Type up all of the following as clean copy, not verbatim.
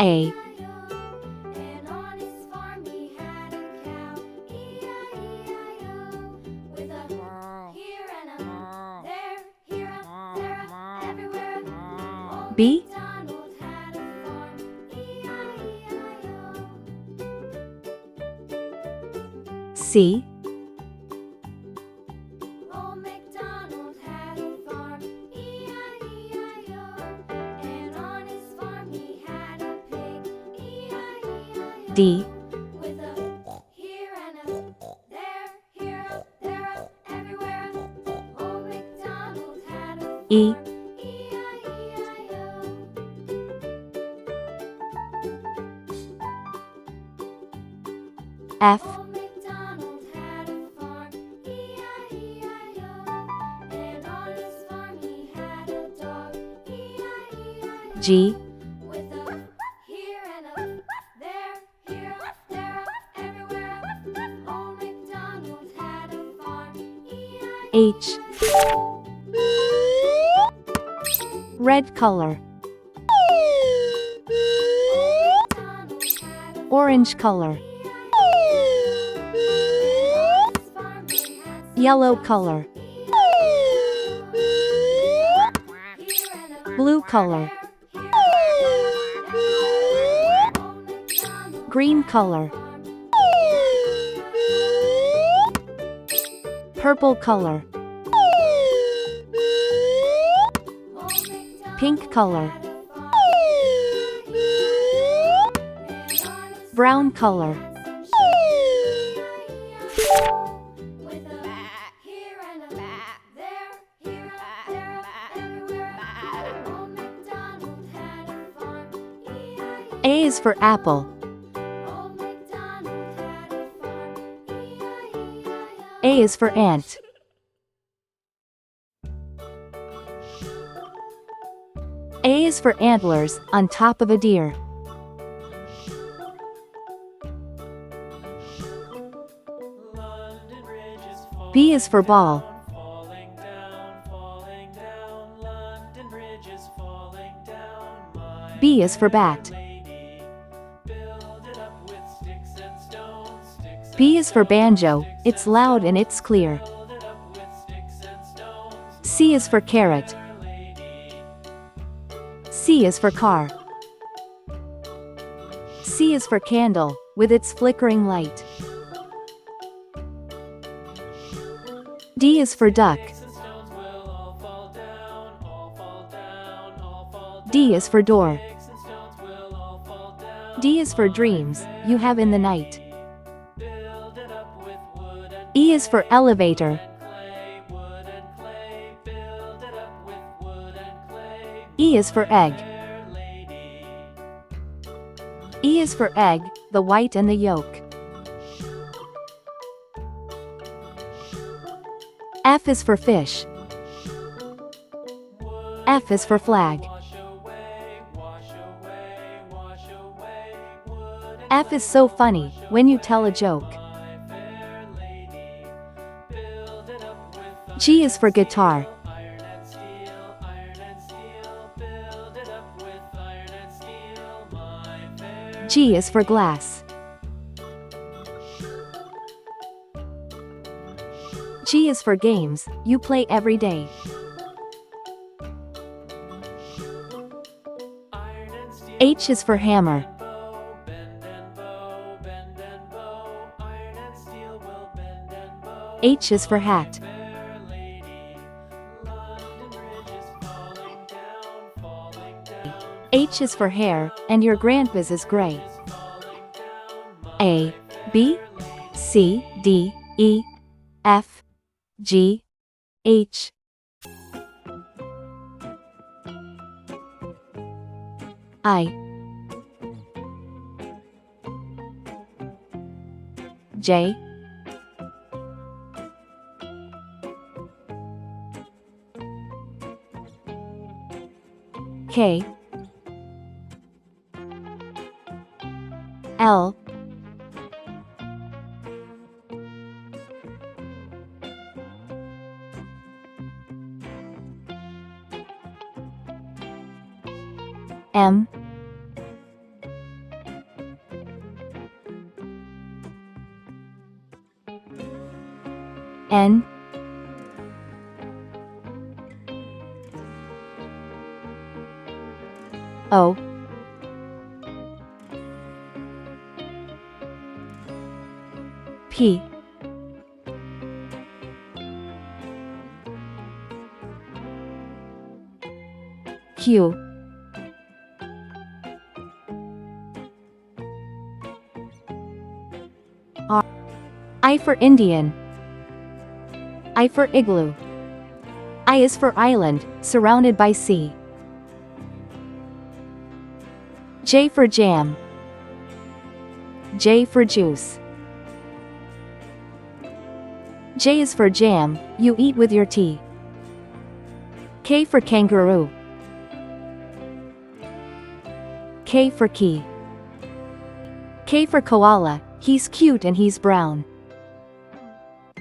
A. And on his farm he had a cow, E-I-E-I-O, with a here and a there, here a, there a, everywhere. Old B. MacDonald had a farm, E-I-E-I-O. C. Old MacDonald had a farm, E-I-E-I-O, and on his farm he had a pig, E-I-E-I-O, D. with a here and a there, here a, there a, everywhere. Old MacDonald had a E. farm, E-I-E-I-O. F. Old MacDonald had a farm, E-I-E-I-O, and on his farm he had a dog, E-I-E-I-O, G. with a here and a there, here a, there a, everywhere. Old MacDonald had a farm, E-I-E-I-O. H. Red color. MacDonald had a Orange color. farm, he had Yellow color. here and a Blue color. MacDonald Green color. Purple color. Pink color. Brown color. A is for apple. A is for ant. A is for antlers on top of a deer. B is for ball. B is for bat. B is for banjo, it's loud and it's clear. C is for carrot. C is for car. C is for candle, with its flickering light. D is for duck. D is for door. D is for dreams you have in the night. E is for elevator. E is for egg. E is for egg, the white and the yolk. F is for fish. F is for flag. F is so funny when you tell a joke. G is for guitar. G is for glass. G is for games you play every day. H is for hammer. H is for hat. H is for hair, and your grandpa's is gray. A, B, C, D, E, F, G, H. I, J, K, L, M, N O P Q R. I for Indian. I for igloo. I is for island, surrounded by sea. J for jam. J for juice. J is for jam, you eat with your tea. K for kangaroo. K for key. K for koala, he's cute and he's brown.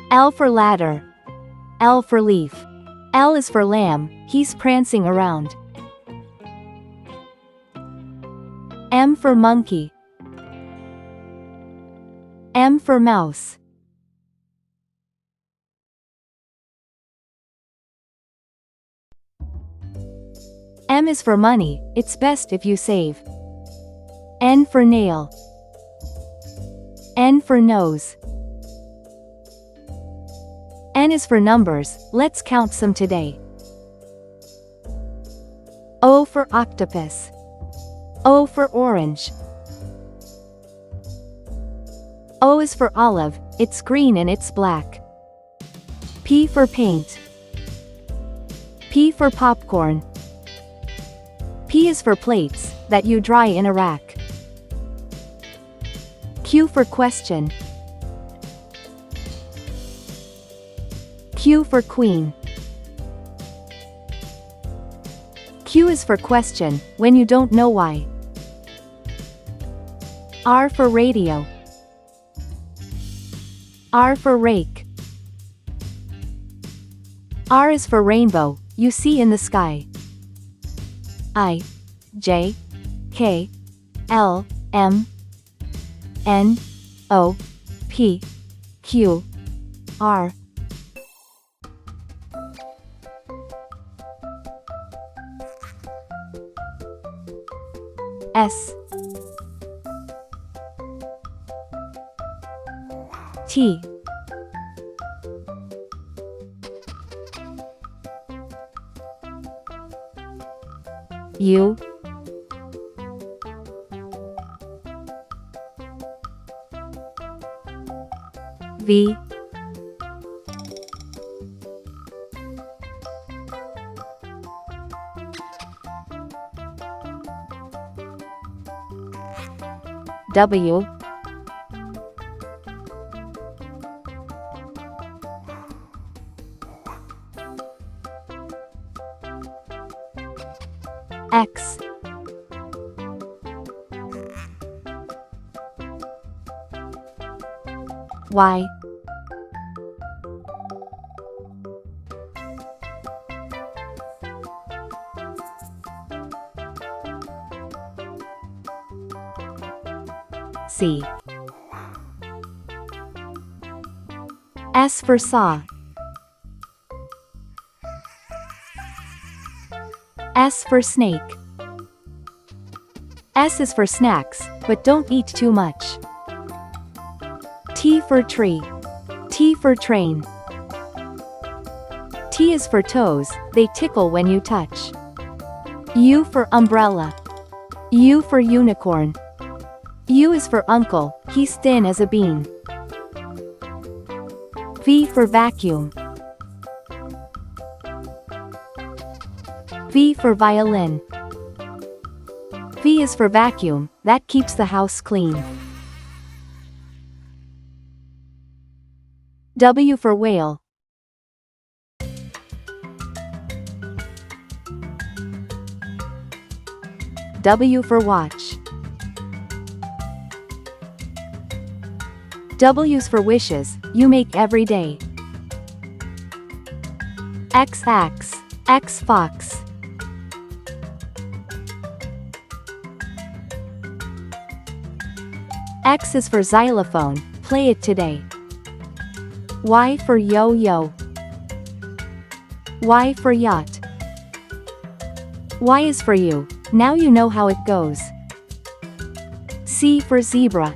L for ladder. L for leaf. L is for lamb, he's prancing around. M for monkey. M for mouse. M is for money, it's best if you save. N for nail. N for nose. N is for numbers, let's count some today. O for octopus. O for orange. O is for olive, it's green and it's black. P for paint. P for popcorn. P is for plates, that you dry in a rack. Q for question. Q for queen. Q is for question, when you don't know why. R for radio. R for rake. R is for rainbow, you see in the sky. I, J, K, L, M, N, O, P, Q, R. S, T, U, V, W, X, Y, C. S for saw. S for snake. S is for snacks, but don't eat too much. T for tree. T for train. T is for toes, they tickle when you touch. U for umbrella. U for unicorn. U is for uncle, he's thin as a bean. V for vacuum. V for violin. V is for vacuum, that keeps the house clean. W for whale. W for watch. W's for wishes, you make every day. X axe, X fox. X is for xylophone, play it today. Y for yo-yo. Y for yacht. Y is for you. Now you know how it goes. C for zebra.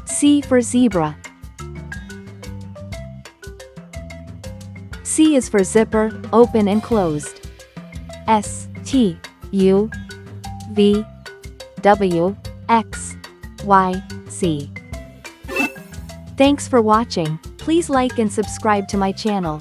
C for zebra. C is for zipper, open and closed. S, T, U, V, W, X, Y, Z. Thanks for watching. Please like and subscribe to my channel.